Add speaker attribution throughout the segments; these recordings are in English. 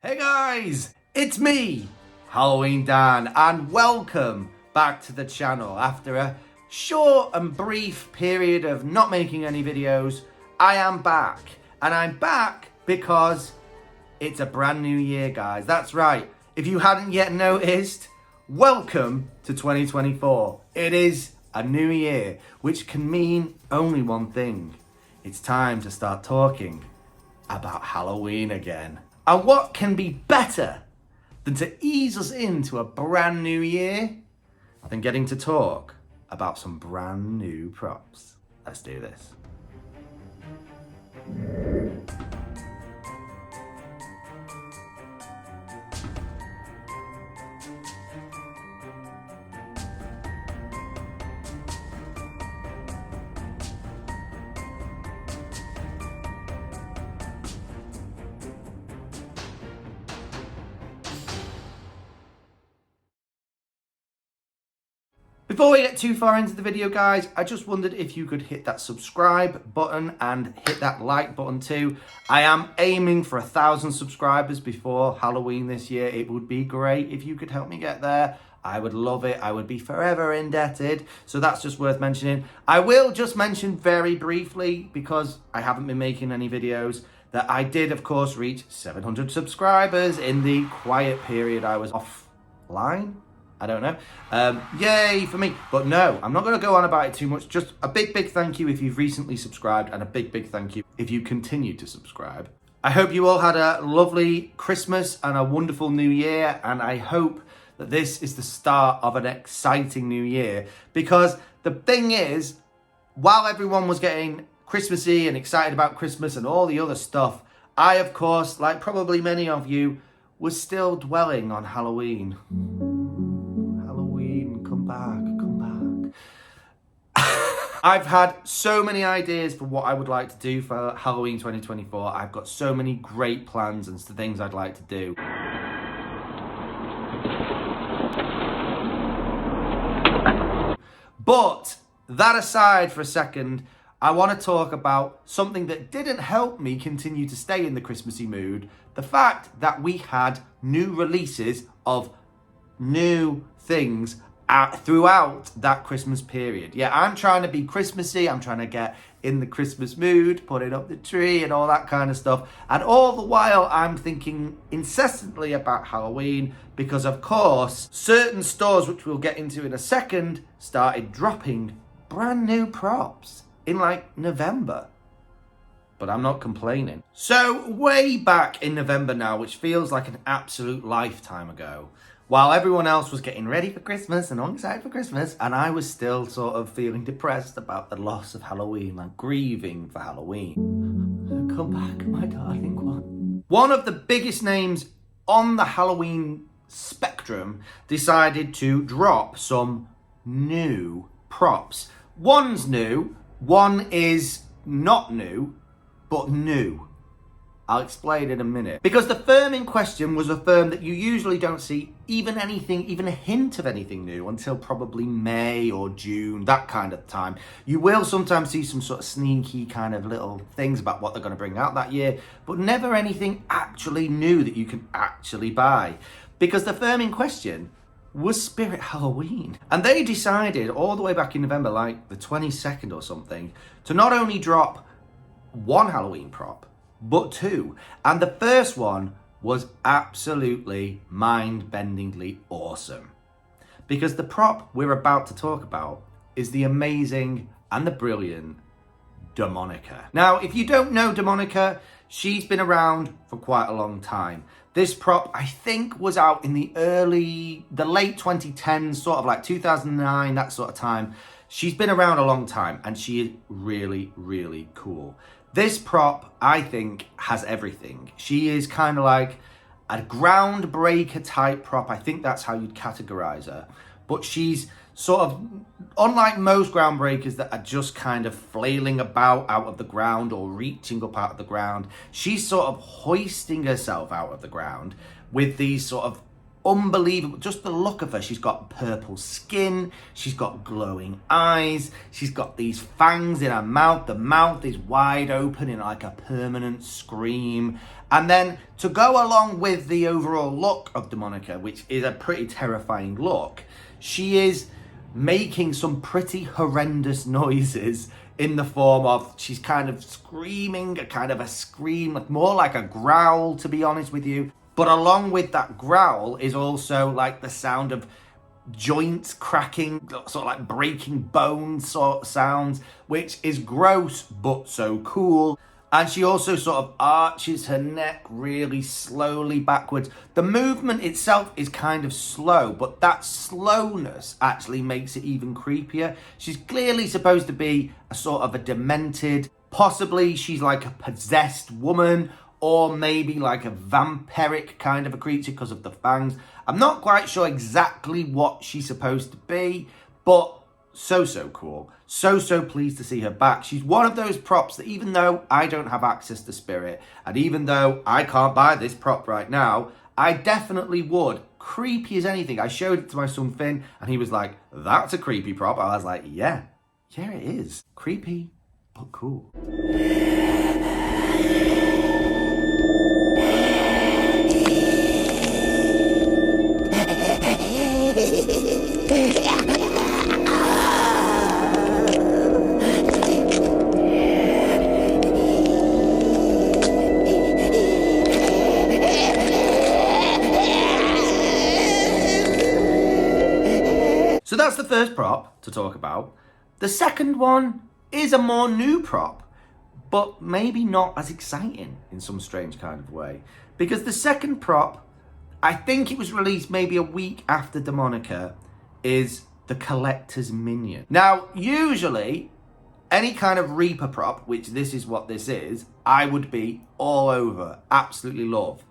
Speaker 1: Hey guys, it's me, Halloween Dan, and welcome back to the channel. After a short and brief period of not making any videos, I am back. And I'm back because it's a brand new year, guys. That's right. If you hadn't yet noticed, welcome to 2024. It is a new year, which can mean only one thing. It's time to start talking about Halloween again. And what can be better than to ease us into a brand new year than getting to talk about some brand new props? Let's do this. Before we get too far into the video, guys, I just wondered if you could hit that subscribe button and hit that like button too. I am aiming for 1,000 subscribers before Halloween this year. It would be great if you could help me get there. I would love it. I would be forever indebted. So that's just worth mentioning. I will just mention very briefly, because I haven't been making any videos, that I did, of course, reach 700 subscribers in the quiet period I was offline. I don't know. Yay for me. But no, I'm not going to go on about it too much. Just a big thank you if you've recently subscribed, and a big thank you if you continue to subscribe. I hope you all had a lovely Christmas and a wonderful new year, and I hope that this is the start of an exciting new year, because the thing is, while everyone was getting Christmassy and excited about Christmas and all the other stuff, I, of course, like probably many of you, was still dwelling on Halloween. Come back. I've had so many ideas for what I would like to do for Halloween 2024. I've got so many great plans and things I'd like to do. But that aside for a second, I want to talk about something that didn't help me continue to stay in the Christmassy mood. The fact that we had new releases of new things throughout that Christmas period. Yeah, I'm trying to be Christmassy. I'm trying to get in the Christmas mood, putting up the tree and all that kind of stuff. And all the while, I'm thinking incessantly about Halloween because, of course, certain stores, which we'll get into in a second, started dropping brand new props in like November. But I'm not complaining. So way back in November now, which feels like an absolute lifetime ago, while everyone else was getting ready for Christmas and all excited for Christmas, and I was still sort of feeling depressed about the loss of Halloween, like grieving for Halloween. Come back, my darling one. One of the biggest names on the Halloween spectrum decided to drop some new props. One's new, one is not new, but new. I'll explain in a minute. Because the firm in question was a firm that you usually don't see even a hint of anything new until probably May or June, that kind of time. You will sometimes see some sort of sneaky kind of little things about what they're going to bring out that year, but never anything actually new that you can actually buy. Because the firm in question was Spirit Halloween. And they decided all the way back in November, like the 22nd or something, to not only drop one Halloween prop, but two. And the first one was absolutely mind-bendingly awesome. Because the prop we're about to talk about is the amazing and the brilliant Demonica. Now, if you don't know Demonica, she's been around for quite a long time. This prop, I think, was out in the late 2010s, sort of like 2009, that sort of time. She's been around a long time, and she is really cool. This prop, I think, has everything. She is kind of like a groundbreaker type prop. I think that's how you'd categorize her. But she's sort of, unlike most groundbreakers that are just kind of flailing about out of the ground or reaching up out of the ground, she's sort of hoisting herself out of the ground with these sort of unbelievable, just the look of her. She's got purple skin, she's got glowing eyes, she's got these fangs in her mouth, the mouth is wide open in like a permanent scream, And then to go along with the overall look of Demonica, which is a pretty terrifying look, she is making some pretty horrendous noises in the form of, she's kind of screaming, a kind of a scream, more like a growl, to be honest with you. But along with that growl is also like the sound of joints cracking, sort of like breaking bones sort of sounds, which is gross but so cool. And she also sort of arches her neck really slowly backwards. The movement itself is kind of slow, but that slowness actually makes it even creepier. She's clearly supposed to be a sort of a demented, possibly she's like a possessed woman, or maybe like a vampiric kind of a creature because of the fangs. I'm not quite sure exactly what she's supposed to be, but so cool. So pleased to see her back. She's one of those props that even though I don't have access to Spirit, and even though I can't buy this prop right now, I definitely would. Creepy as anything. I showed it to my son Finn, and he was like, that's a creepy prop. I was like, yeah, it is. Creepy, but cool. So that's the first prop to talk about. The second one is a more new prop, but maybe not as exciting in some strange kind of way. Because the second prop, I think it was released maybe a week after Demonica, is the Collector's Minion. Now, usually, any kind of Reaper prop, which this is what this is, I would be all over, absolutely love.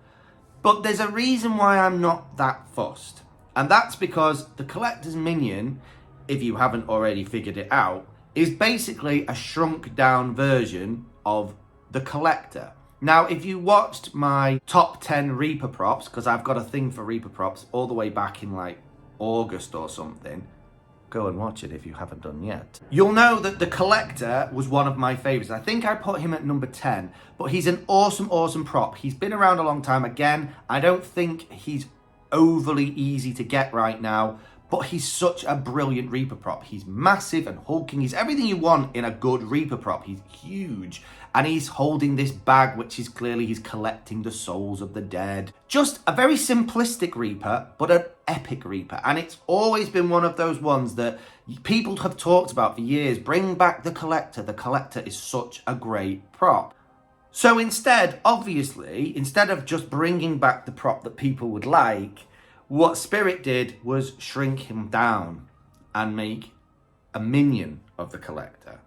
Speaker 1: But there's a reason why I'm not that fussed. And that's because the Collector's Minion, if you haven't already figured it out, is basically a shrunk down version of the Collector. Now, if you watched my top 10 Reaper props, because I've got a thing for Reaper props all the way back in like August or something, go and watch it if you haven't done yet. You'll know that the Collector was one of my favorites. I think I put him at number 10, but he's an awesome prop. He's been around a long time. Again, I don't think he's overly easy to get right now, but he's such a brilliant Reaper prop. He's massive and hulking. He's everything you want in a good Reaper prop. He's huge, and he's holding this bag, which is clearly he's collecting the souls of the dead. Just a very simplistic Reaper, but an epic Reaper. And it's always been one of those ones that people have talked about for years. Bring back the Collector. The Collector is such a great prop. So instead, obviously, instead of just bringing back the prop that people would like, what Spirit did was shrink him down and make a minion of the Collector.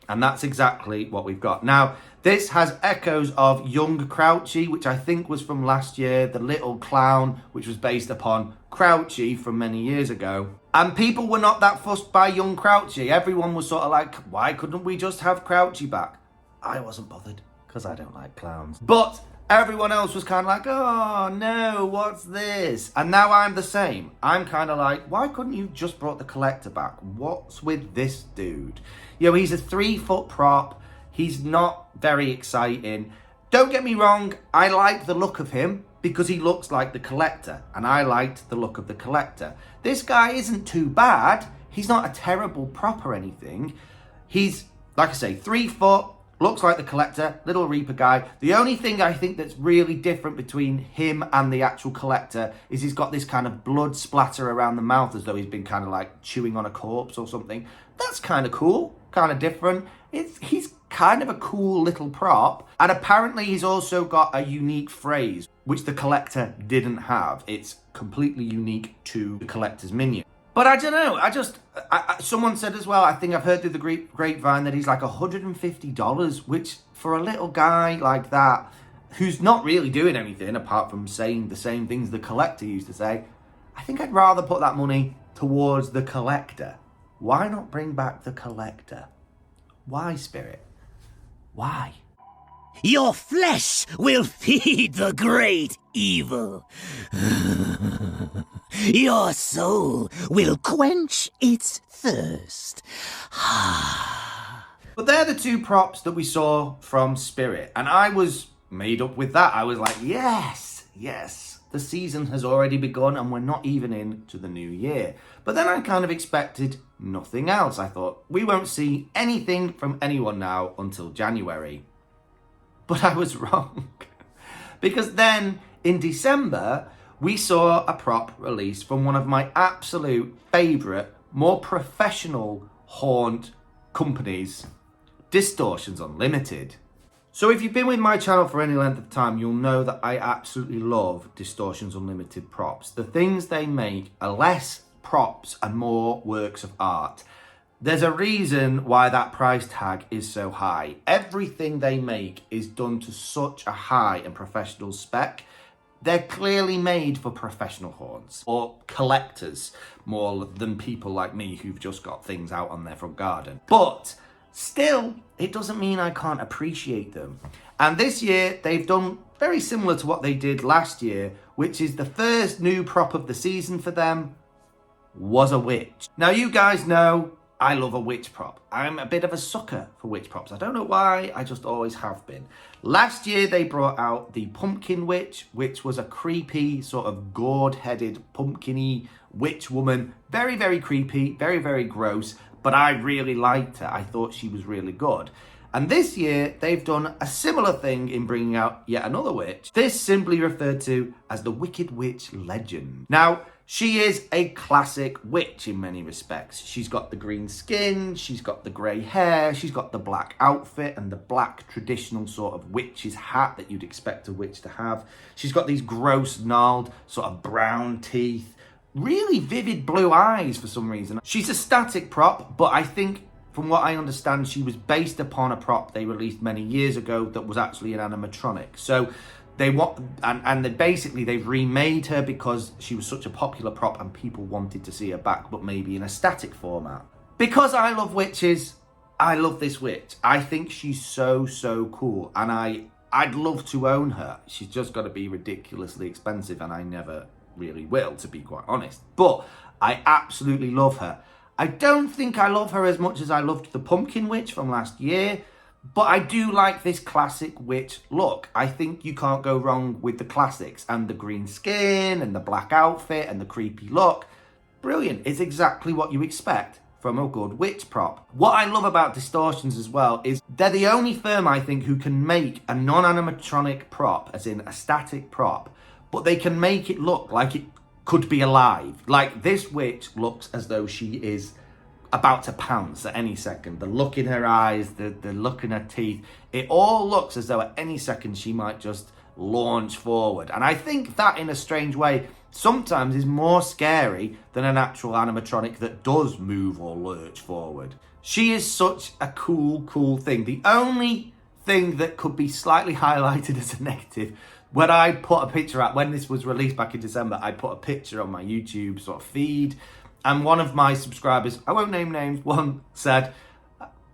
Speaker 1: And that's exactly what we've got. Now, this has echoes of Young Crouchy, which I think was from last year, the little clown, which was based upon Crouchy from many years ago. And people were not that fussed by Young Crouchy. Everyone was sort of like, why couldn't we just have Crouchy back? I wasn't bothered, because I don't like clowns. But everyone else was kind of like, oh no, what's this? And now I'm the same. I'm kind of like, why couldn't you just brought the Collector back? What's with this dude? You know, he's a 3-foot prop. He's not very exciting. Don't get me wrong, I like the look of him because he looks like the Collector, and I liked the look of the Collector. This guy isn't too bad. He's not a terrible prop or anything. He's, like I say, 3 foot, looks like the Collector, little Reaper guy. The only thing I think that's really different between him and the actual Collector is he's got this kind of blood splatter around the mouth as though he's been kind of like chewing on a corpse or something. That's kind of cool, kind of different. He's kind of a cool little prop. And apparently he's also got a unique phrase, which the Collector didn't have. It's completely unique to the Collector's Minion. But I don't know, someone said as well, I think I've heard through the grapevine that he's like $150, which for a little guy like that, who's not really doing anything apart from saying the same things the Collector used to say, I think I'd rather put that money towards the Collector. Why not bring back the Collector? Why, Spirit? Why?
Speaker 2: Your flesh will feed the great evil. Your soul will quench its thirst.
Speaker 1: But they're the two props that we saw from Spirit. And I was made up with that. I was like, yes, the season has already begun and we're not even into the new year. But then I kind of expected nothing else. I thought, we won't see anything from anyone now until January. But I was wrong. Because then in December, we saw a prop release from one of my absolute favourite, more professional haunt companies, Distortions Unlimited. So if you've been with my channel for any length of time, you'll know that I absolutely love Distortions Unlimited props. The things they make are less props and more works of art. There's a reason why that price tag is so high. Everything they make is done to such a high and professional spec. They're clearly made for professional haunts or collectors more than people like me who've just got things out on their front garden. But still, it doesn't mean I can't appreciate them. And this year, they've done very similar to what they did last year, which is the first new prop of the season for them was a witch. Now, you guys know I love a witch prop. I'm a bit of a sucker for witch props. I don't know why, I just always have been. Last year, they brought out the Pumpkin Witch, which was a creepy, sort of gourd-headed, pumpkin-y witch woman. Very, very creepy, very, very gross, but I really liked her. I thought she was really good. And this year, they've done a similar thing in bringing out yet another witch. This simply referred to as the Wicked Witch Legend. Now, she is a classic witch in many respects. She's got the green skin, she's got the grey hair, she's got the black outfit and the black traditional sort of witch's hat that you'd expect a witch to have. She's got these gross, gnarled, sort of brown teeth, really vivid blue eyes for some reason. She's a static prop, but I think from what I understand, she was based upon a prop they released many years ago that was actually an animatronic. So they want, and they've remade her because she was such a popular prop and people wanted to see her back, but maybe in a static format. Because I love witches, I love this witch. I think she's so cool, and I'd love to own her. She's just got to be ridiculously expensive, and I never really will, to be quite honest. But I absolutely love her. I don't think I love her as much as I loved the Pumpkin Witch from last year, but I do like this classic witch look. I think you can't go wrong with the classics, and the green skin and the black outfit and the creepy look. Brilliant. It's exactly what you expect from a good witch prop. What I love about Distortions as well is they're the only firm, I think, who can make a non-animatronic prop, as in a static prop, but they can make it look like it could be alive. Like, this witch looks as though she is about to pounce at any second. The look in her eyes, the look in her teeth, it all looks as though at any second she might just launch forward. And I think that, in a strange way, sometimes is more scary than an actual animatronic that does move or lurch forward. She is such a cool thing. The only thing that could be slightly highlighted as a negative, when I put a picture out, when this was released back in December, I put a picture on my YouTube sort of feed, and one of my subscribers, I won't name names, one said,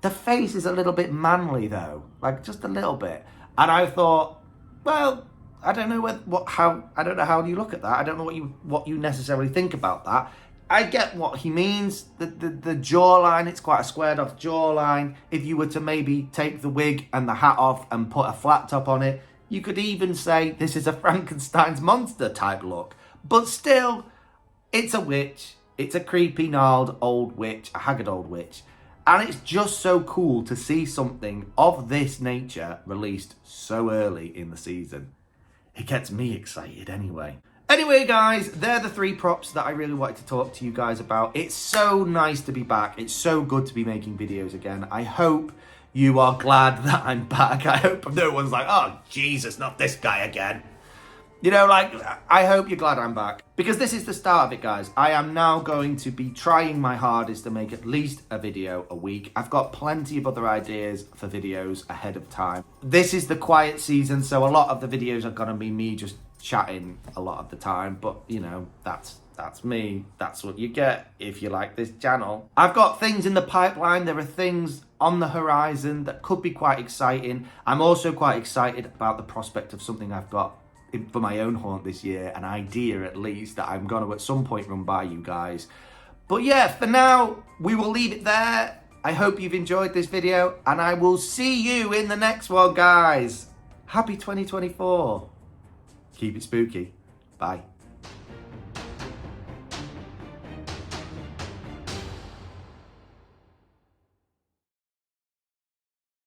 Speaker 1: the face is a little bit manly though, like just a little bit. And I thought, well, I don't know how do you look at that? I don't know what you necessarily think about that. I get what he means. The jawline, it's quite a squared off jawline. If you were to maybe take the wig and the hat off and put a flat top on it, you could even say this is a Frankenstein's monster type look. But still, it's a witch. It's a creepy, gnarled old witch, a haggard old witch. And it's just so cool to see something of this nature released so early in the season. It gets me excited anyway. Anyway, guys, they're the three props that I really wanted to talk to you guys about. It's so nice to be back. It's so good to be making videos again. I hope you are glad that I'm back. I hope no one's like, oh, Jesus, not this guy again. You know, like, I hope you're glad I'm back. Because this is the start of it, guys. I am now going to be trying my hardest to make at least a video a week. I've got plenty of other ideas for videos ahead of time. This is the quiet season, so a lot of the videos are going to be me just chatting a lot of the time. But, you know, that's me. That's what you get if you like this channel. I've got things in the pipeline. There are things on the horizon that could be quite exciting. I'm also quite excited about the prospect of something I've got for my own haunt this year, an idea at least that I'm going to at some point run by you guys. But yeah, for now, we will leave it there. I hope you've enjoyed this video, and I will see you in the next one, guys. Happy 2024. Keep it spooky. Bye.